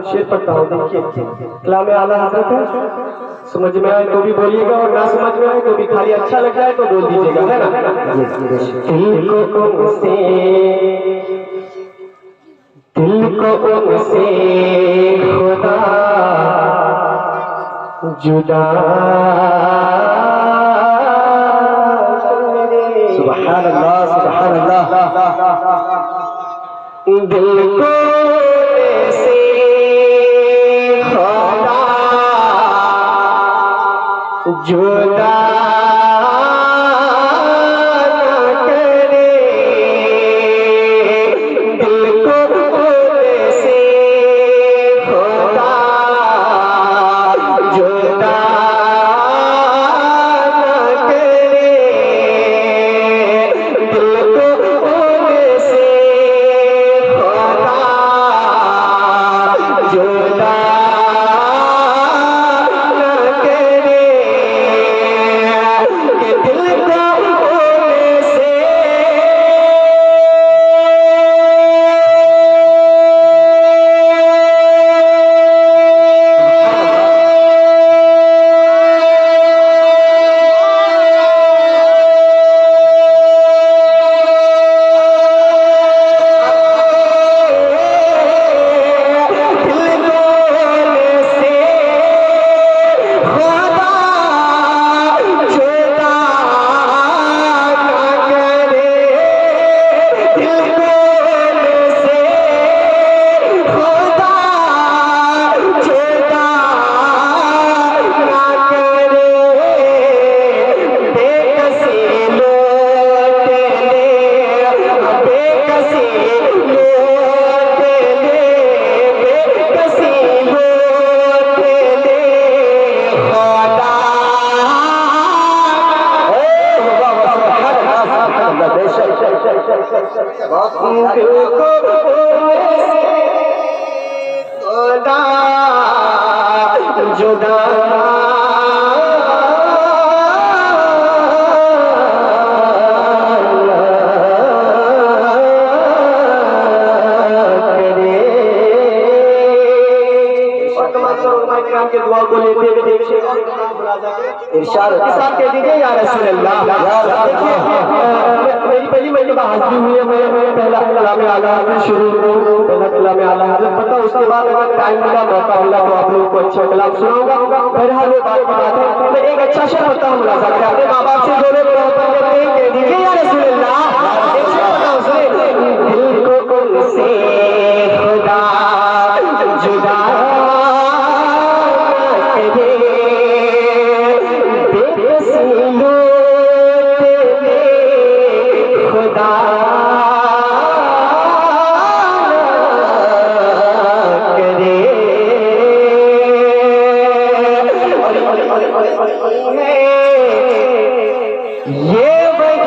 शेर पढ़ता हूँ, देखिए कलाम आला हज़रत है, समझ में आए तो भी बोलिएगा और ना समझ में आए तो भी खाली अच्छा लग जाए तो बोल दीजिएगा, है ना। दिल को उनसे खुदा जुदा सुभान अल्लाह सुभान अल्लाह। दिल को से खुदा जुदा जुदा के दुआ को लेते हुए इरशाद कह दीजिए या रसूल अल्लाह। मेरी पहली मरतबा हाजिरी हुई है, मैं पहला कलाम आला हज़रत शुरू करूँ, पहला कलाम आला हज़रत पता, उसके बाद अगर टाइम मिला मौका मिला तो आप लोगों को अच्छा कलाम सुनाऊंगा। बहरहाल वो बात है, मैं एक अच्छा शेर होता हूँ मुलाज़ा करें, अपने माँ बाप से जोड़े कह दीजिए या रसूल अल्लाह। एक शेर पता उसने, दिल को उनसे खुदा जुदा ये वही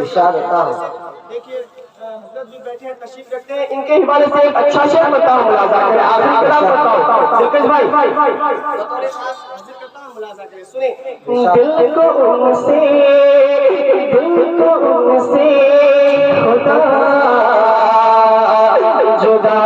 इरशाद होता है। देखिए हजरत भी बैठे हैं, तशरीफ रखते हैं, इनके हवाले से एक अच्छा शेर बताओ, मुलाजा करें। आखिरी कलाम बताओ दिलकश भाई, बतौर खास हाजिर करता हूं, मुलाजा करें, सुने। दिल को उनसे खुदा जुदा